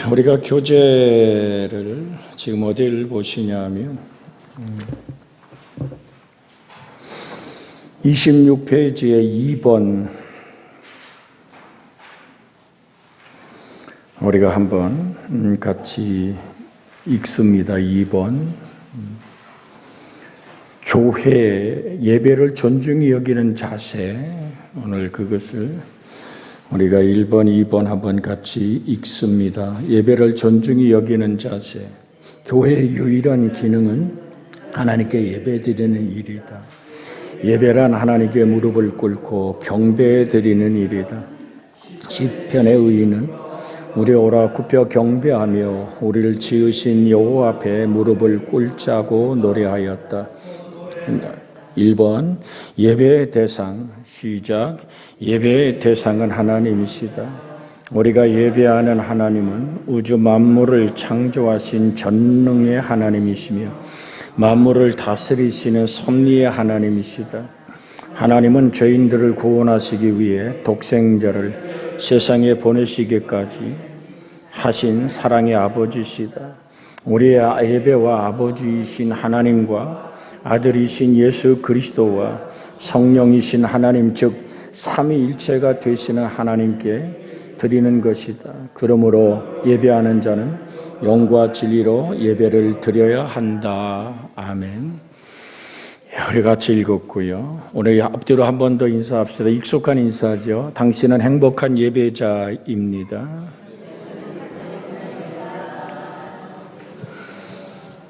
우리가 교재를 지금 어디를 보시냐면 26페이지에 2번 우리가 한번 같이 읽습니다. 2번 교회 예배를 존중히 여기는 자세, 오늘 그것을 우리가 1번, 2번 한번 같이 읽습니다. 예배를 존중히 여기는 자세. 교회의 유일한 기능은 하나님께 예배드리는 일이다. 예배란 하나님께 무릎을 꿇고 경배드리는 일이다. 시편의 의인은 우리 오라 굽혀 경배하며 우리를 지으신 여호와 앞에 무릎을 꿇자고 노래하였다. 1번 예배의 대상, 시작. 예배의 대상은 하나님이시다. 우리가 예배하는 하나님은 우주 만물을 창조하신 전능의 하나님이시며 만물을 다스리시는 섭리의 하나님이시다. 하나님은 죄인들을 구원하시기 위해 독생자를 세상에 보내시기까지 하신 사랑의 아버지시다. 우리의 예배와 아버지이신 하나님과 아들이신 예수 그리스도와 성령이신 하나님, 즉 삼위일체가 되시는 하나님께 드리는 것이다. 그러므로 예배하는 자는 영과 진리로 예배를 드려야 한다. 아멘. 우리 같이 읽었고요. 오늘 앞뒤로 한 번 더 인사합시다. 익숙한 인사죠. 당신은 행복한 예배자입니다.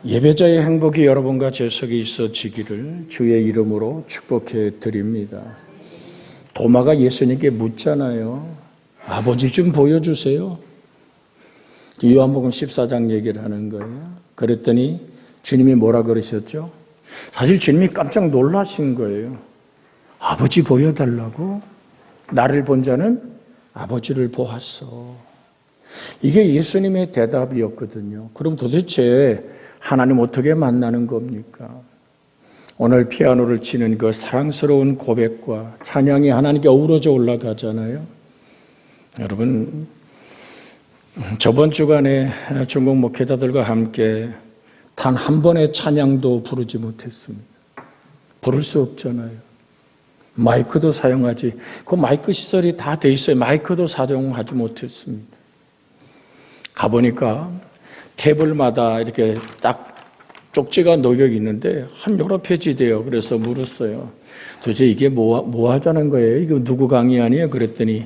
예배자의 행복이 여러분과 제 속에 있어지기를 주의 이름으로 축복해 드립니다. 도마가 예수님께 묻잖아요. 아버지 좀 보여주세요. 요한복음 14장 얘기를 하는 거예요. 그랬더니 주님이 뭐라 그러셨죠? 사실 주님이 깜짝 놀라신 거예요. 아버지 보여달라고? 나를 본 자는 아버지를 보았어. 이게 예수님의 대답이었거든요. 그럼 도대체 하나님 어떻게 만나는 겁니까? 오늘 피아노를 치는 그 사랑스러운 고백과 찬양이 하나님께 어우러져 올라가잖아요. 여러분, 저번 주간에 중국 목회자들과 함께 단 한 번의 찬양도 부르지 못했습니다. 부를 수 없잖아요. 마이크도 사용하지, 그 마이크 시설이 다 돼 있어요. 마이크도 사용하지 못했습니다. 가보니까 테이블마다 이렇게 딱 쪽지가 놓여 있는데 한 여러 페이지 돼요. 그래서 물었어요. 도대체 이게 뭐 하자는 거예요? 이거 누구 강의 아니에요? 그랬더니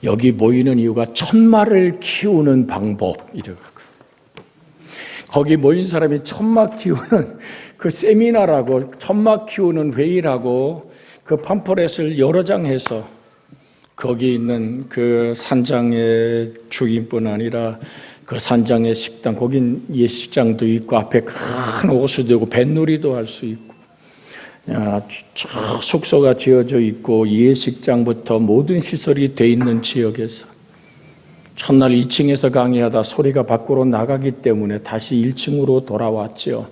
여기 모이는 이유가 천마를 키우는 방법 이래가지고 거기 모인 사람이 천마 키우는 그 세미나라고 천마 키우는 회의라고 그 팜플렛을 여러 장 해서 거기 있는 그 산장의 주인뿐 아니라 그 산장의 식당, 거긴 예식장도 있고 앞에 큰 호수도 있고 뱃놀이도 할 수 있고 숙소가 지어져 있고 예식장부터 모든 시설이 돼 있는 지역에서 첫날 2층에서 강의하다 소리가 밖으로 나가기 때문에 다시 1층으로 돌아왔죠.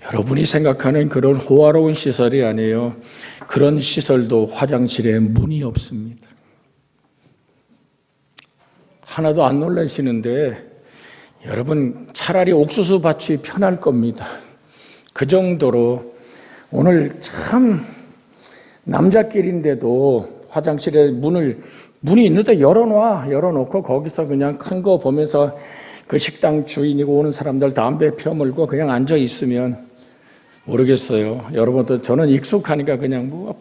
여러분이 생각하는 그런 호화로운 시설이 아니에요. 그런 시설도 화장실에 문이 없습니다. 하나도 안 놀라시는데 여러분 차라리 옥수수 밭이 편할 겁니다. 그 정도로 오늘 참 남자끼리인데도 화장실에 문이 있는데 열어놓고 거기서 그냥 큰 거 보면서 그 식당 주인이고 오는 사람들 담배 펴물고 그냥 앉아 있으면 모르겠어요. 여러분들 저는 익숙하니까 그냥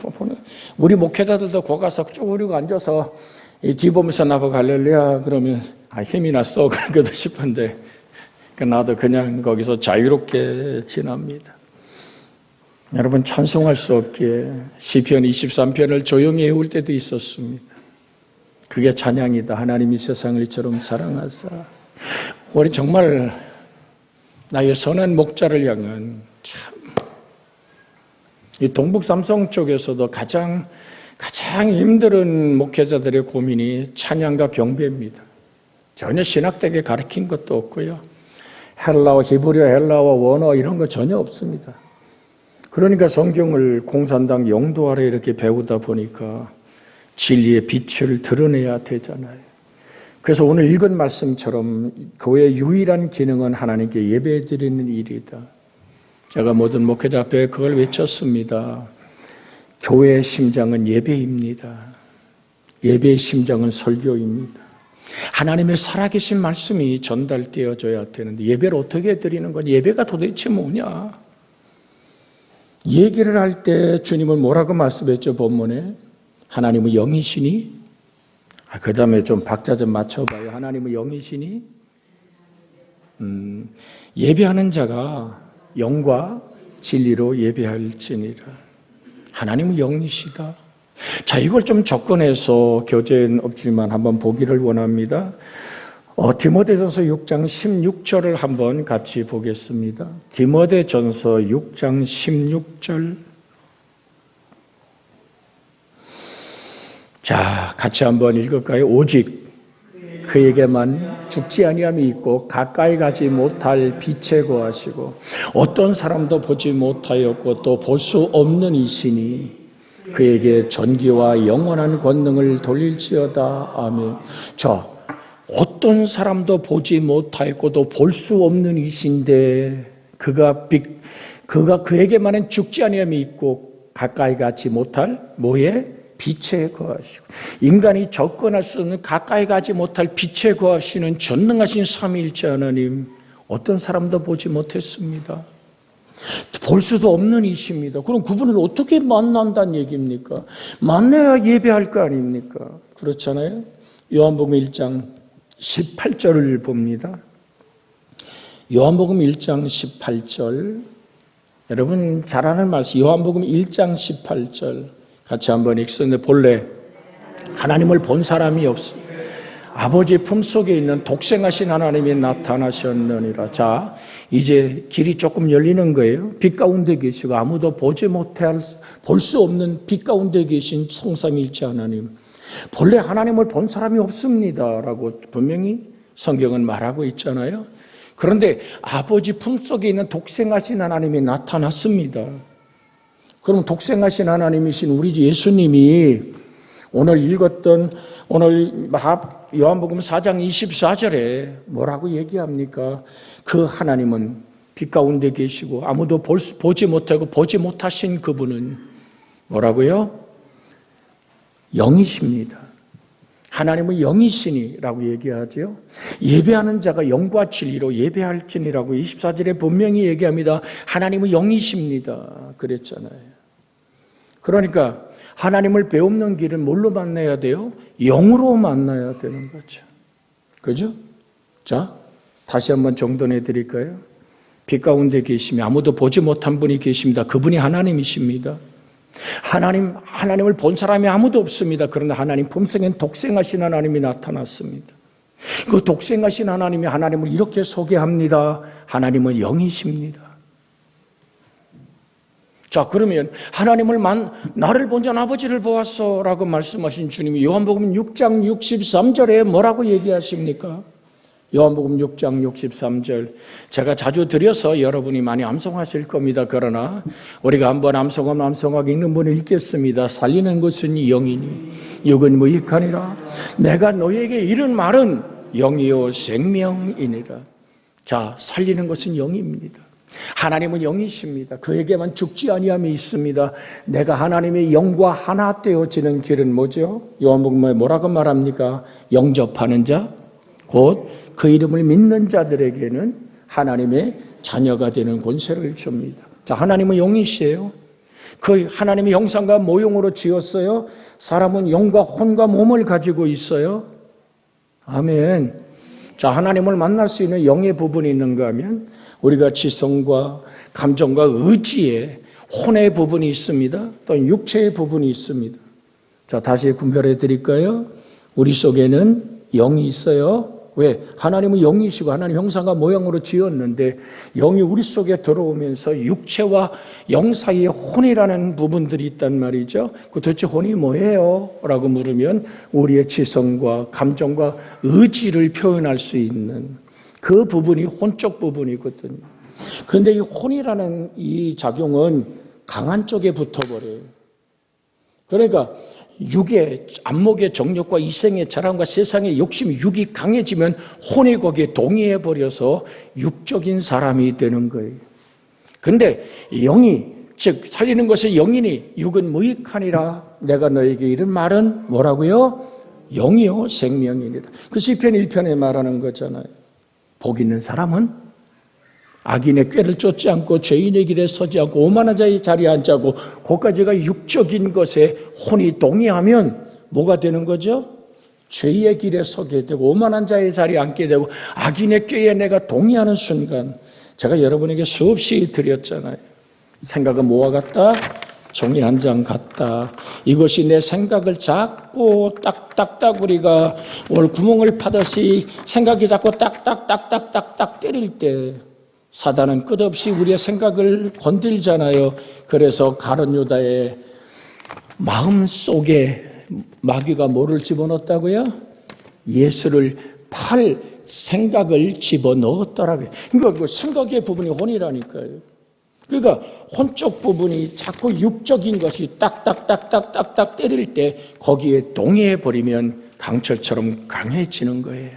우리 목회자들도 거기 가서 쭈그리고 앉아서 뒤보면서 나보고 할렐루야 그러면 힘이 났어 그러거든 싶은데 나도 그냥 거기서 자유롭게 지납니다. 여러분 찬송할 수 없기에 시편 23편을 조용히 외울 때도 있었습니다. 그게 찬양이다. 하나님이 세상을 이처럼 사랑하사. 우리 정말 나의 선한 목자를 향한 참 이 동북 삼성 쪽에서도 가장 힘든 목회자들의 고민이 찬양과 경배입니다. 전혀 신학되게 가르친 것도 없고요. 헬라어, 히브리어, 헬라어, 원어 이런 거 전혀 없습니다. 그러니까 성경을 공산당 영도 아래 이렇게 배우다 보니까 진리의 빛을 드러내야 되잖아요. 그래서 오늘 읽은 말씀처럼 교회의 유일한 기능은 하나님께 예배드리는 일이다. 제가 모든 목회자 앞에 그걸 외쳤습니다. 교회의 심장은 예배입니다. 예배의 심장은 설교입니다. 하나님의 살아계신 말씀이 전달되어져야 되는데 예배를 어떻게 드리는 건 예배가 도대체 뭐냐? 얘기를 할 때 주님은 뭐라고 말씀했죠? 본문에 하나님은 영이시니? 그 다음에 좀 박자 좀 맞춰봐요. 하나님은 영이시니? 예배하는 자가 영과 진리로 예배할지니라. 하나님은 영이시다. 자, 이걸 좀 접근해서 교재는 없지만 한번 보기를 원합니다. 디모데전서 6장 16절을 한번 같이 보겠습니다. 디모데전서 6장 16절. 자, 같이 한번 읽을까요? 오직 그에게만 죽지 아니함이 있고 가까이 가지 못할 빛에 거하시고 어떤 사람도 보지 못하였고 또 볼 수 없는 이시니 그에게 전기와 영원한 권능을 돌릴지어다. 아멘. 자, 어떤 사람도 보지 못하였고 또 볼 수 없는 이신데 그가 그에게만은 죽지 아니함이 있고 가까이 가지 못할 뭐에? 빛에 거하시고 인간이 접근할 수 없는 가까이 가지 못할 빛에 거하시는 전능하신 삼위일체 하나님 어떤 사람도 보지 못했습니다. 볼 수도 없는 이십니다. 그럼 그분을 어떻게 만난다는 얘기입니까? 만나야 예배할 거 아닙니까? 그렇잖아요. 요한복음 1장 18절을 봅니다. 요한복음 1장 18절 여러분 잘 아는 말씀 요한복음 1장 18절 같이 한번 읽었는데 본래 하나님을 본 사람이 없어 아버지 품속에 있는 독생하신 하나님이 나타나셨느니라. 자, 이제 길이 조금 열리는 거예요. 빛 가운데 계시고 아무도 보지 못할 볼 수 없는 빛 가운데 계신 성삼위일체 하나님. 본래 하나님을 본 사람이 없습니다라고 분명히 성경은 말하고 있잖아요. 그런데 아버지 품속에 있는 독생하신 하나님이 나타났습니다. 그럼 독생하신 하나님이신 우리 예수님이 오늘 읽었던 오늘 요한복음 4장 24절에 뭐라고 얘기합니까? 그 하나님은 빛 가운데 계시고 아무도 보지 못하고 보지 못하신 그분은 뭐라고요? 영이십니다. 하나님은 영이시니라고 얘기하죠. 예배하는 자가 영과 진리로 예배할지니라고 24절에 분명히 얘기합니다. 하나님은 영이십니다. 그랬잖아요. 그러니까 하나님을 배우는 길은 뭘로 만나야 돼요? 영으로 만나야 되는 거죠. 그죠? 자, 다시 한번 정돈해 드릴까요? 빛 가운데 계시며 아무도 보지 못한 분이 계십니다. 그분이 하나님이십니다. 하나님을 본 사람이 아무도 없습니다. 그러나 하나님 품성엔 독생하신 하나님이 나타났습니다. 그 독생하신 하나님이 하나님을 이렇게 소개합니다. 하나님은 영이십니다. 자, 그러면 하나님을 나를 본 자는 아버지를 보았어 라고 말씀하신 주님이 요한복음 6장 63절에 뭐라고 얘기하십니까? 요한복음 6장 63절 제가 자주 드려서 여러분이 많이 암송하실 겁니다. 그러나 우리가 한번 암송하게 읽는 분을 읽겠습니다. 살리는 것은 영이니 육은 무익하니라. 내가 너에게 이른 말은 영이요 생명이니라. 자, 살리는 것은 영입니다. 하나님은 영이십니다. 그에게만 죽지 아니함이 있습니다. 내가 하나님의 영과 하나 되어지는 길은 뭐죠? 요한복음에 뭐라고 말합니까? 영접하는 자, 곧 그 이름을 믿는 자들에게는 하나님의 자녀가 되는 권세를 줍니다. 자, 하나님은 영이시에요. 그 하나님의 형상과 모형으로 지었어요. 사람은 영과 혼과 몸을 가지고 있어요. 아멘. 자, 하나님을 만날 수 있는 영의 부분이 있는가 하면 우리가 지성과 감정과 의지에 혼의 부분이 있습니다. 또 육체의 부분이 있습니다. 자, 다시 분별해 드릴까요? 우리 속에는 영이 있어요. 왜? 하나님은 영이시고 하나님 형상과 모양으로 지었는데 영이 우리 속에 들어오면서 육체와 영 사이에 혼이라는 부분들이 있단 말이죠. 그 도대체 혼이 뭐예요? 라고 물으면 우리의 지성과 감정과 의지를 표현할 수 있는 그 부분이 혼적 부분이거든요. 그런데 이 혼이라는 이 작용은 강한 쪽에 붙어버려요. 그러니까 육의 안목의 정욕과 이생의 자랑과 세상의 욕심, 육이 강해지면 혼이 거기에 동의해 버려서 육적인 사람이 되는 거예요. 근데 영이, 즉 살리는 것이 영이니 육은 무익하니라. 내가 너에게 이런 말은 뭐라고요? 영이요 생명이니라. 그 시편 1편에 말하는 거잖아요. 복 있는 사람은 악인의 꾀를 쫓지 않고 죄인의 길에 서지 않고 오만한 자의 자리에 앉지 않고 그까지가 육적인 것에 혼이 동의하면 뭐가 되는 거죠? 죄의 길에 서게 되고 오만한 자의 자리에 앉게 되고 악인의 꾀에 내가 동의하는 순간, 제가 여러분에게 수없이 드렸잖아요. 생각은 뭐와 같다? 종이 한 장 같다. 이것이 내 생각을 자꾸 딱딱딱 우리가 오늘 구멍을 파듯이 생각이 자꾸 딱딱딱딱딱딱 때릴 때 사단은 끝없이 우리의 생각을 건들잖아요. 그래서 가룟 유다의 마음 속에 마귀가 뭐를 집어넣었다고요? 예수를 팔 생각을 집어넣었더라고요. 그러니까 그 생각의 부분이 혼이라니까요. 그러니까 혼적 부분이 자꾸 육적인 것이 딱딱딱딱딱딱 때릴 때 거기에 동의해버리면 강철처럼 강해지는 거예요.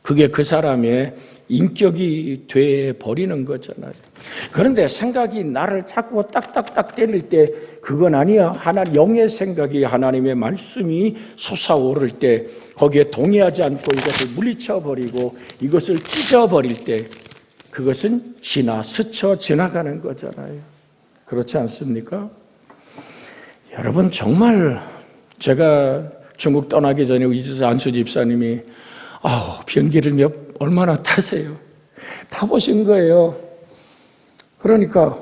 그게 그 사람의 인격이 돼버리는 거잖아요. 그런데 생각이 나를 자꾸 딱딱딱 때릴 때 그건 아니야. 영의 생각이 하나님의 말씀이 솟아오를 때 거기에 동의하지 않고 이것을 물리쳐버리고 이것을 찢어버릴 때 그것은 스쳐 지나가는 거잖아요. 그렇지 않습니까? 여러분 정말 제가 중국 떠나기 전에 안수 집사님이 비행기를 얼마나 타세요? 타보신 거예요. 그러니까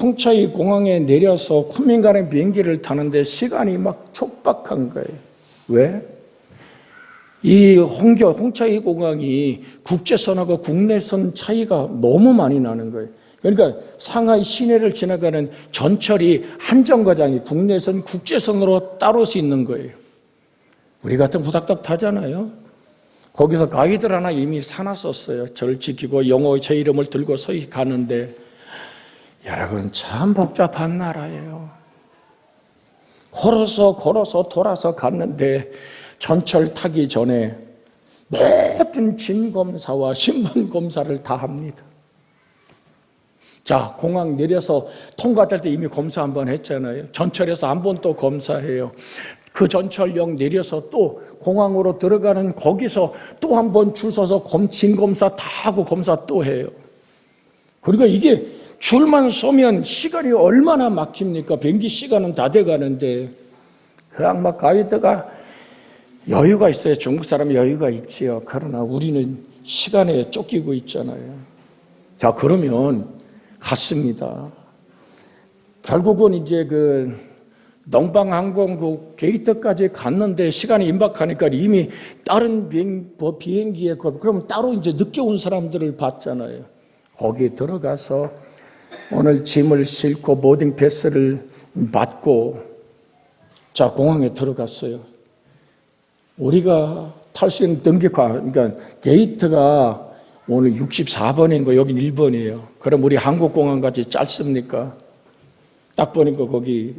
홍차이 공항에 내려서 쿤밍 가는 비행기를 타는데 시간이 막 촉박한 거예요. 왜? 이 홍차이 공항이 국제선하고 국내선 차이가 너무 많이 나는 거예요. 그러니까 상하이 시내를 지나가는 전철이 한 정거장이 국내선, 국제선으로 따로 있는 거예요. 우리 같은 후닥닥 타잖아요. 거기서 가이드를 하나 이미 사놨었어요. 저를 지키고 영어의 제 이름을 들고 가는데 여러분 참 복잡한 나라예요. 걸어서 돌아서 갔는데 전철 타기 전에 모든 진검사와 신분검사를 다 합니다. 자, 공항 내려서 통과될 때 이미 검사 한번 했잖아요. 전철에서 한 번 또 검사해요. 그 전철역 내려서 또 공항으로 들어가는 거기서 또 한 번 줄 서서 진검사 다 하고 검사 또 해요. 그러니까 이게 줄만 서면 시간이 얼마나 막힙니까? 비행기 시간은 다 돼가는데 그냥 막 가이드가 여유가 있어요. 중국 사람이 여유가 있지요. 그러나 우리는 시간에 쫓기고 있잖아요. 자, 그러면 갔습니다. 결국은 이제 그 농방항공국 게이트까지 갔는데 시간이 임박하니까 이미 다른 비행기에 그럼 따로 이제 늦게 온 사람들을 봤잖아요. 거기에 들어가서 오늘 짐을 싣고 보딩 패스를 받고 자, 공항에 들어갔어요. 우리가 탈 수 있는 등기카, 그러니까 게이트가 오늘 64번인 거, 여긴 1번이에요. 그럼 우리 한국공항같이 짧습니까? 딱 보니까 거기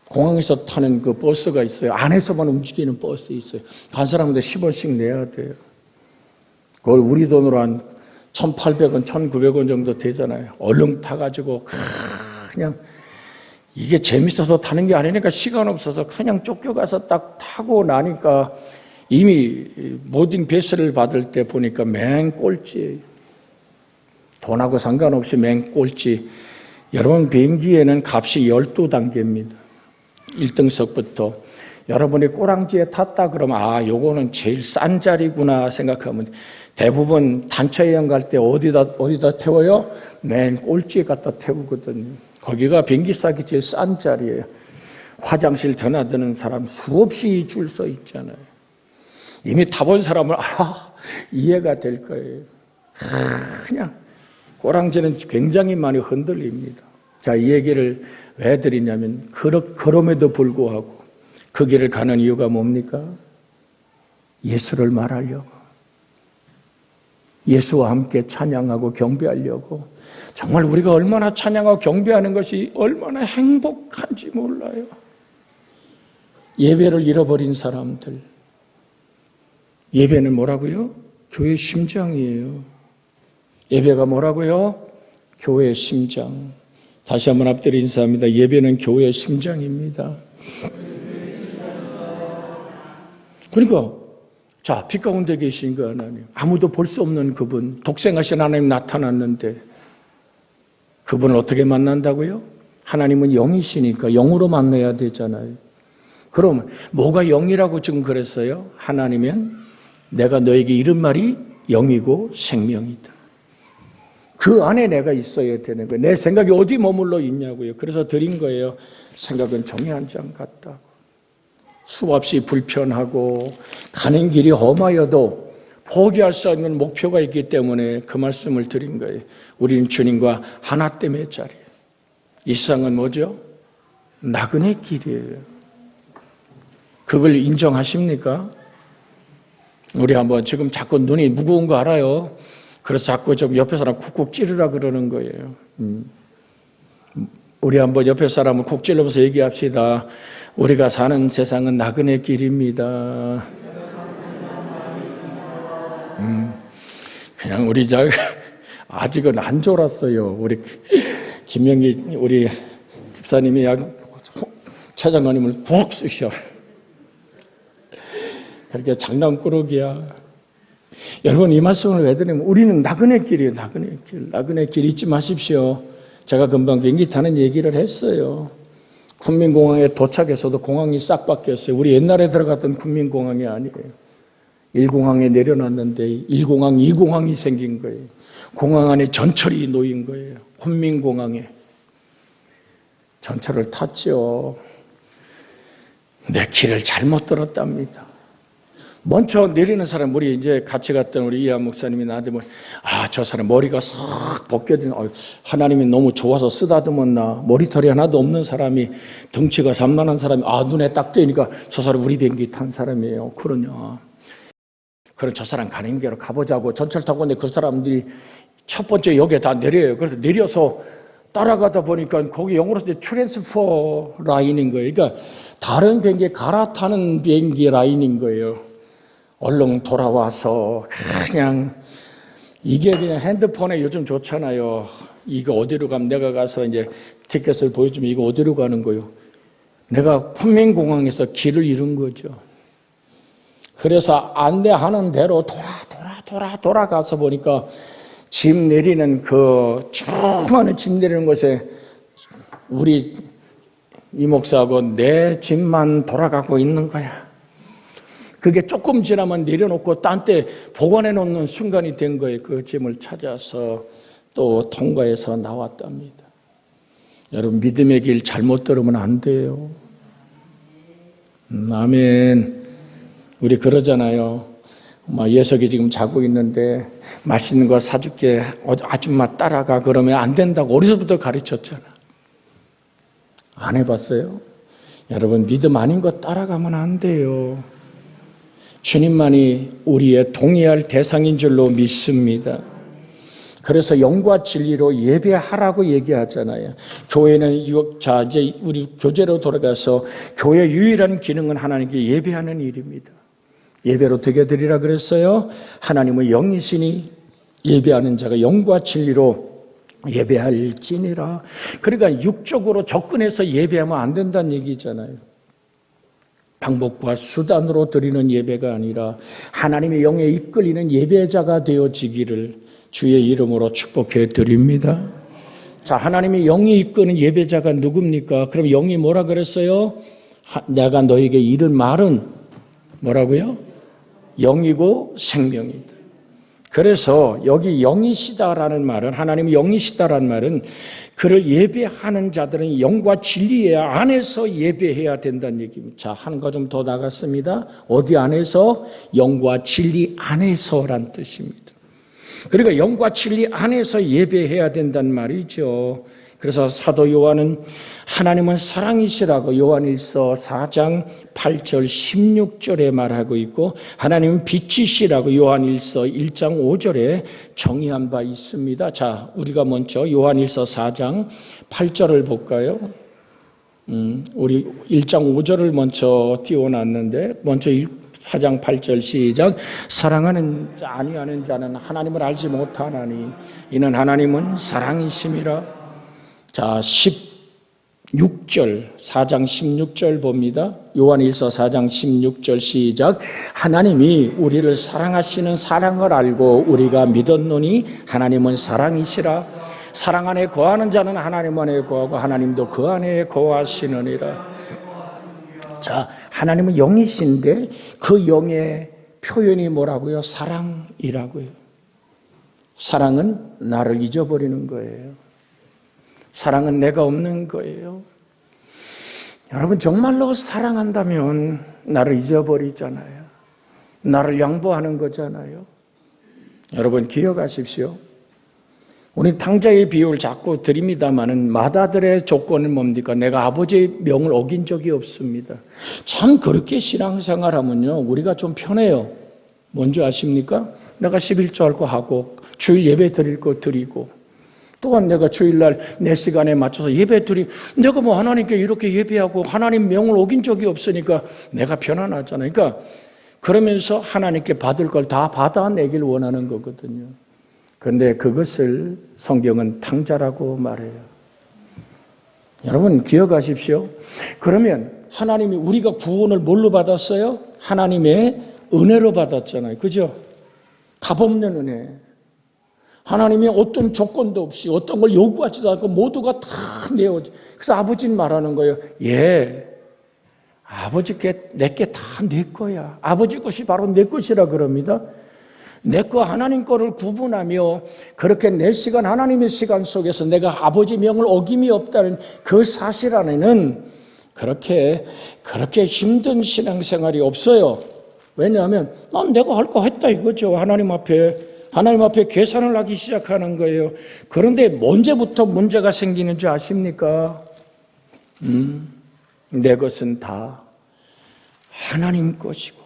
공항에서 타는 그 버스가 있어요. 안에서만 움직이는 버스 있어요. 간 사람한테 10원씩 내야 돼요. 그걸 우리 돈으로 한 1,800원, 1,900원 정도 되잖아요. 얼른 타가지고 그냥 이게 재밌어서 타는 게 아니니까 시간 없어서 그냥 쫓겨가서 딱 타고 나니까 이미 모딩 패스를 받을 때 보니까 맨 꼴찌예요. 돈하고 상관없이 맨 꼴찌. 여러분 비행기에는 값이 12단계입니다. 1등석부터. 여러분이 꼬랑지에 탔다 그러면 요거는 제일 싼 자리구나 생각하면 대부분 단체 여행 갈 때 어디다 태워요? 맨 꼴찌에 갖다 태우거든요. 거기가 비행기 싸기 제일 싼 자리예요. 화장실 드나드는 사람 수없이 줄 서 있잖아요. 이미 타본 사람은 이해가 될 거예요. 그냥 꼬랑지는 굉장히 많이 흔들립니다. 자, 이 얘기를 왜 드리냐면 그럼에도 불구하고 그 길을 가는 이유가 뭡니까? 예수를 말하려고. 예수와 함께 찬양하고 경배하려고. 정말 우리가 얼마나 찬양하고 경배하는 것이 얼마나 행복한지 몰라요. 예배를 잃어버린 사람들. 예배는 뭐라고요? 교회의 심장이에요. 예배가 뭐라고요? 교회의 심장. 다시 한번 앞뒤로 인사합니다. 예배는 교회의 심장입니다. 그러니까 자, 빛 가운데 계신 그 하나님, 아무도 볼 수 없는 그분, 독생하신 하나님 나타났는데 그분을 어떻게 만난다고요? 하나님은 영이시니까 영으로 만나야 되잖아요. 그럼 뭐가 영이라고 지금 그랬어요? 하나님은 내가 너에게 이른 말이 영이고 생명이다. 그 안에 내가 있어야 되는 거예요. 내 생각이 어디 머물러 있냐고요. 그래서 드린 거예요. 생각은 종이 한 장 같다고. 수없이 불편하고 가는 길이 험하여도 포기할 수 없는 목표가 있기 때문에 그 말씀을 드린 거예요. 우리는 주님과 하나 때문에 자리예요. 이 세상은 뭐죠? 나그네 길이에요. 그걸 인정하십니까? 우리 한번 지금 자꾸 눈이 무거운 거 알아요. 그래서 자꾸 좀 옆에 사람 쿡쿡 찌르라 그러는 거예요. 우리 한번 옆에 사람을 쿡 찔러서 얘기합시다. 우리가 사는 세상은 나그네 길입니다. 그냥 우리 아직은 안 졸았어요. 우리 김영기 우리 집사님이 최 장관님을 푹 쑤셔. 그렇게 장난꾸러기야. 여러분 이 말씀을 왜 드리면 우리는 나그네 길이에요. 나그네 길. 나그네 길 잊지 마십시오. 제가 금방 비행기 타는 얘기를 했어요. 군민공항에 도착해서도 공항이 싹 바뀌었어요. 우리 옛날에 들어갔던 군민공항이 아니에요. 1공항에 내려놨는데 1공항, 2공항이 생긴 거예요. 공항 안에 전철이 놓인 거예요. 군민공항에. 전철을 탔죠. 내 길을 잘못 들었답니다. 먼저 내리는 사람, 우리 이제 같이 갔던 우리 이하 목사님이 나한테 저 사람 머리가 싹 벗겨진, 하나님이 너무 좋아서 쓰다듬었나, 머리털이 하나도 없는 사람이, 덩치가 산만한 사람이, 눈에 딱 띄니까 저 사람 우리 비행기 탄 사람이에요. 그러냐. 그럼 저 사람 가는 길로 가보자고 전철 타고 있는데 그 사람들이 첫 번째 역에 다 내려요. 그래서 내려서 따라가다 보니까 거기 영어로 트랜스퍼 라인인 거예요. 그러니까 다른 비행기에 갈아타는 비행기 라인인 거예요. 얼른 돌아와서 그냥 이게 그냥 핸드폰에 요즘 좋잖아요. 이거 어디로 가면 내가 가서 이제 티켓을 보여주면 이거 어디로 가는 거요. 내가 쿤민공항에서 길을 잃은 거죠. 그래서 안내하는 대로 돌아가서 보니까 짐 내리는 조그마한 짐 내리는 곳에 우리 이 목사하고 내 짐만 돌아가고 있는 거야. 그게 조금 지나면 내려놓고 딴 데 보관해 놓는 순간이 된 거예요. 그 짐을 찾아서 또 통과해서 나왔답니다. 여러분 믿음의 길 잘못 들으면 안 돼요. 아멘. 우리 그러잖아요. 예석이 지금 자고 있는데 맛있는 거 사줄게. 아줌마 따라가. 그러면 안 된다고 어디서부터 가르쳤잖아. 안 해봤어요? 여러분 믿음 아닌 거 따라가면 안 돼요. 주님만이 우리의 동의할 대상인 줄로 믿습니다. 그래서 영과 진리로 예배하라고 얘기하잖아요. 교회는 이제 우리 교재로 돌아가서 교회 유일한 기능은 하나님께 예배하는 일입니다. 예배로 드게 드리라 그랬어요. 하나님은 영이시니 예배하는 자가 영과 진리로 예배할지니라. 그러니까 육적으로 접근해서 예배하면 안 된다는 얘기잖아요. 방법과 수단으로 드리는 예배가 아니라 하나님의 영에 이끌리는 예배자가 되어지기를 주의 이름으로 축복해 드립니다. 자, 하나님의 영이 이끄는 예배자가 누굽니까? 그럼 영이 뭐라 그랬어요? 내가 너에게 이른 말은 뭐라고요? 영이고 생명이다. 그래서 여기 영이시다라는 말은, 하나님이 영이시다라는 말은 그를 예배하는 자들은 영과 진리 안에서 예배해야 된다는 얘기입니다. 자, 한 거 좀 더 나갔습니다. 어디 안에서? 영과 진리 안에서란 뜻입니다. 그러니까 영과 진리 안에서 예배해야 된다는 말이죠. 그래서 사도 요한은 하나님은 사랑이시라고 요한일서 4장 8절 16절에 말하고 있고, 하나님은 빛이시라고 요한일서 1장 5절에 정의한 바 있습니다. 자, 우리가 먼저 요한일서 4장 8절을 볼까요? 우리 1장 5절을 먼저 띄워놨는데 먼저 4장 8절 시작. 사랑하는 자 아니하는 자는 하나님을 알지 못하나니 이는 하나님은 사랑이심이라. 자 16절 4장 16절 봅니다. 요한일서 4장 16절 시작. 하나님이 우리를 사랑하시는 사랑을 알고 우리가 믿었노니 하나님은 사랑이시라. 사랑 안에 거하는 자는 하나님 안에 거하고 하나님도 그 안에 거하시느니라. 자, 하나님은 영이신데 그 영의 표현이 뭐라고요? 사랑이라고요. 사랑은 나를 잊어버리는 거예요. 사랑은 내가 없는 거예요. 여러분 정말로 사랑한다면 나를 잊어버리잖아요. 나를 양보하는 거잖아요. 여러분 기억하십시오. 우리 탕자의 비유를 자꾸 드립니다마는 맏아들의 조건은 뭡니까? 내가 아버지의 명을 어긴 적이 없습니다. 참 그렇게 신앙생활하면요 우리가 좀 편해요. 뭔지 아십니까? 내가 11조 할 거 하고 주일 예배 드릴 거 드리고 또한 내가 주일날 내 시간에 맞춰서 예배 드리고 내가 뭐 하나님께 이렇게 예배하고 하나님 명을 어긴 적이 없으니까 내가 편안하잖아요. 그러니까 그러면서 하나님께 받을 걸 다 받아내길 원하는 거거든요. 그런데 그것을 성경은 탕자라고 말해요. 여러분 기억하십시오. 그러면 하나님이 우리가 구원을 뭘로 받았어요? 하나님의 은혜로 받았잖아요. 그죠? 값없는 은혜. 하나님이 어떤 조건도 없이 어떤 걸 요구하지도 않고 모두가 다 내어줘. 그래서 아버지는 말하는 거예요. 예, 아버지께 내게 다 내 거야. 아버지 것이 바로 내 것이라 그럽니다. 내 거 하나님 거를 구분하며 그렇게 내 시간 하나님의 시간 속에서 내가 아버지 명을 어김이 없다는 그 사실 안에는 그렇게 힘든 신앙생활이 없어요. 왜냐하면 난 내가 할 거 했다 이거죠. 하나님 앞에 계산을 하기 시작하는 거예요. 그런데 언제부터 문제가 생기는 줄 아십니까? 내 것은 다 하나님 것이고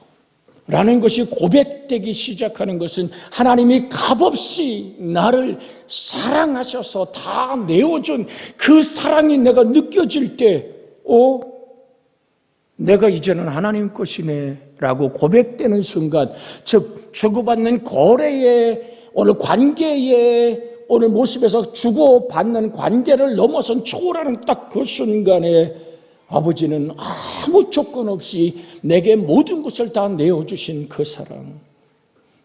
라는 것이 고백되기 시작하는 것은 하나님이 값없이 나를 사랑하셔서 다 내어준 그 사랑이 내가 느껴질 때 내가 이제는 하나님 것이네 라고 고백되는 순간, 즉 주고받는 거래의 오늘 관계의 오늘 모습에서 주고받는 관계를 넘어선 초월하는 딱 그 순간에 아버지는 아무 조건 없이 내게 모든 것을 다 내어주신 그 사랑.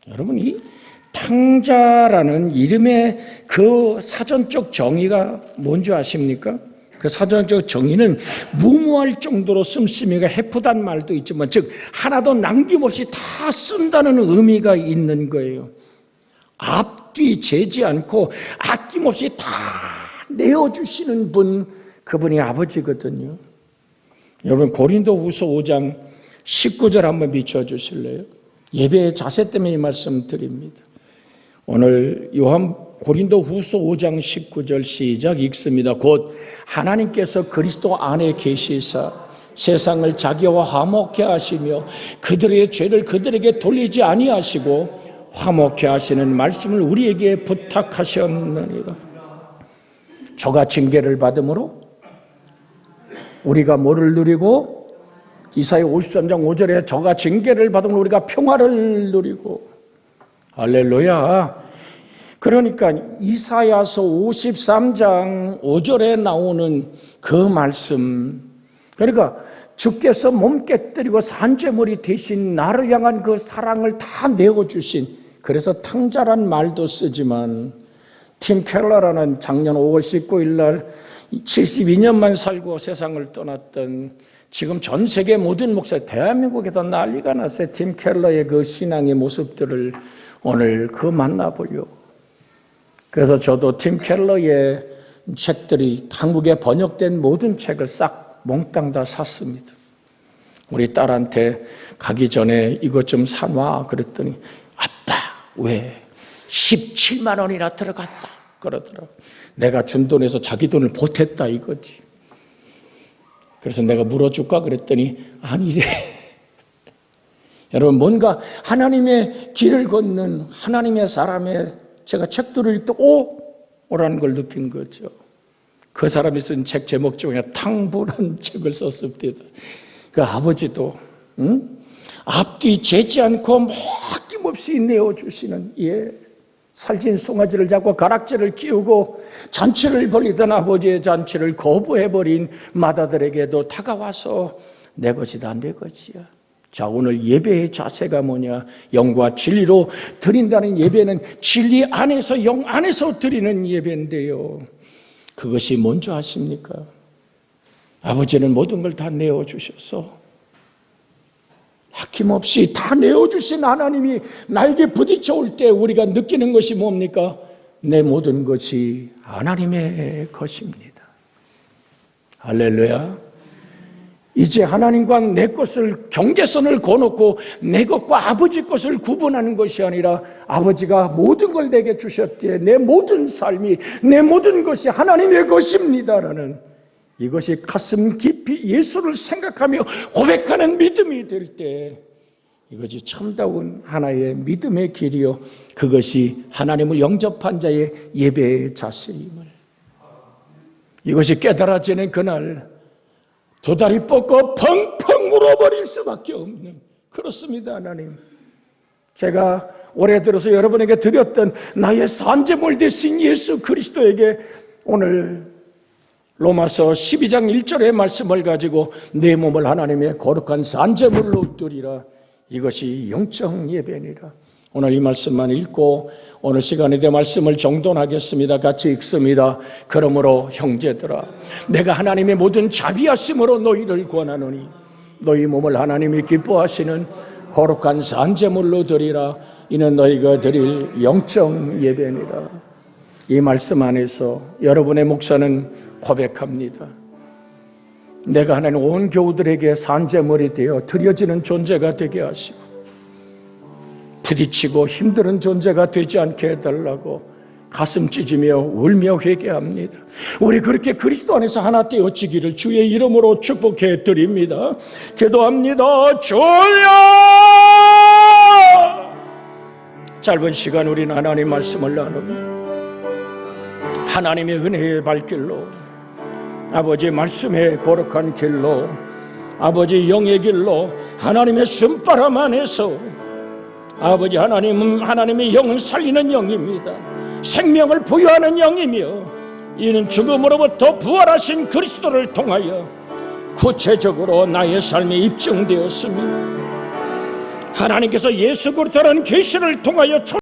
여러분 이 탕자라는 이름의 그 사전적 정의가 뭔지 아십니까? 그 사전적 정의는 무모할 정도로 씀씀이가 해프단 말도 있지만 즉 하나도 남김없이 다 쓴다는 의미가 있는 거예요. 앞뒤 재지 않고 아낌없이 다 내어주시는 분, 그분이 아버지거든요. 여러분 고린도후서 5장 19절 한번 비춰주실래요? 예배의 자세 때문에 이 말씀 드립니다. 오늘 고린도후서 5장 19절 시작 읽습니다. 곧 하나님께서 그리스도 안에 계시사 세상을 자기와 화목케 하시며 그들의 죄를 그들에게 돌리지 아니하시고 화목케 하시는 말씀을 우리에게 부탁하셨느니라. 저가 징계를 받음으로 우리가 뭐를 누리고, 이사야 53장 5절에 저가 징계를 받으면 우리가 평화를 누리고, 할렐루야. 그러니까 이사야서 53장 5절에 나오는 그 말씀, 그러니까 주께서 몸 깨뜨리고 산재물이 되신 나를 향한 그 사랑을 다 내어주신, 그래서 탕자란 말도 쓰지만 팀 켈러라는 작년 5월 19일 날 72년만 살고 세상을 떠났던, 지금 전 세계 모든 목사, 대한민국에도 난리가 났어요. 팀 켈러의 그 신앙의 모습들을 오늘 만나보려고. 그래서 저도 팀 켈러의 책들이 한국에 번역된 모든 책을 싹 몽땅 다 샀습니다. 우리 딸한테 가기 전에 이것 좀 사놔 그랬더니 아빠 왜 17만 원이나 들어갔다 그러더라고. 내가 준 돈에서 자기 돈을 보탰다 이거지. 그래서 내가 물어줄까 그랬더니 아니래. 여러분 뭔가 하나님의 길을 걷는 하나님의 사람의 제가 책들을 읽고 오라는 걸 느낀 거죠. 그 사람이 쓴 책 제목 중에 탕부란 책을 썼습니다. 그 아버지도 앞뒤 재지 않고 아낌없이 내어주시는 살찐 송아지를 잡고 가락지를 끼우고 잔치를 벌이던 아버지의 잔치를 거부해버린 맏아들에게도 다가와서 내 것이다 내 것이야. 자, 오늘 예배의 자세가 뭐냐? 영과 진리로 드린다는 예배는 진리 안에서 영 안에서 드리는 예배인데요, 그것이 뭔지 아십니까? 아버지는 모든 걸 다 내어주셔서 아낌없이 다 내어주신 하나님이 나에게 부딪혀 올 때 우리가 느끼는 것이 뭡니까? 내 모든 것이 하나님의 것입니다. 할렐루야. 이제 하나님과 내 것을 경계선을 거놓고 내 것과 아버지 것을 구분하는 것이 아니라 아버지가 모든 걸 내게 주셨기에 내 모든 삶이 내 모든 것이 하나님의 것입니다라는 이것이 가슴 깊이 예수를 생각하며 고백하는 믿음이 될 때 이것이 참다운 하나의 믿음의 길이요, 그것이 하나님을 영접한 자의 예배의 자세임을, 이것이 깨달아지는 그날 두 다리 뻗고 펑펑 울어버릴 수밖에 없는, 그렇습니다. 하나님, 제가 올해 들어서 여러분에게 드렸던 나의 산제물 되신 예수 그리스도에게 오늘 로마서 12장 1절의 말씀을 가지고 내 몸을 하나님의 거룩한 산제물로 드리라, 이것이 영적 예배니라. 오늘 이 말씀만 읽고 오늘 시간에 내 말씀을 정돈하겠습니다. 같이 읽습니다. 그러므로 형제들아, 내가 하나님의 모든 자비하심으로 너희를 권하노니 너희 몸을 하나님이 기뻐하시는 거룩한 산제물로 드리라, 이는 너희가 드릴 영적 예배니라. 이 말씀 안에서 여러분의 목사는 고백합니다. 내가 하나님 온 교우들에게 산제물이 되어 드려지는 존재가 되게 하시고 부딪히고 힘든 존재가 되지 않게 해달라고 가슴 찢으며 울며 회개합니다. 우리 그렇게 그리스도 안에서 하나 되어지기를 주의 이름으로 축복해 드립니다. 기도합니다. 주여! 짧은 시간 우리는 하나님 말씀을 나누고 하나님의 은혜의 발길로, 아버지 말씀의 거룩한 길로, 아버지 영의 길로, 하나님의 숨바람 안에서, 아버지 하나님의 영은 살리는 영입니다. 생명을 부여하는 영이며 이는 죽음으로부터 부활하신 그리스도를 통하여 구체적으로 나의 삶에 입증되었습니다. 하나님께서 예수 그리스도라는 계시를 통하여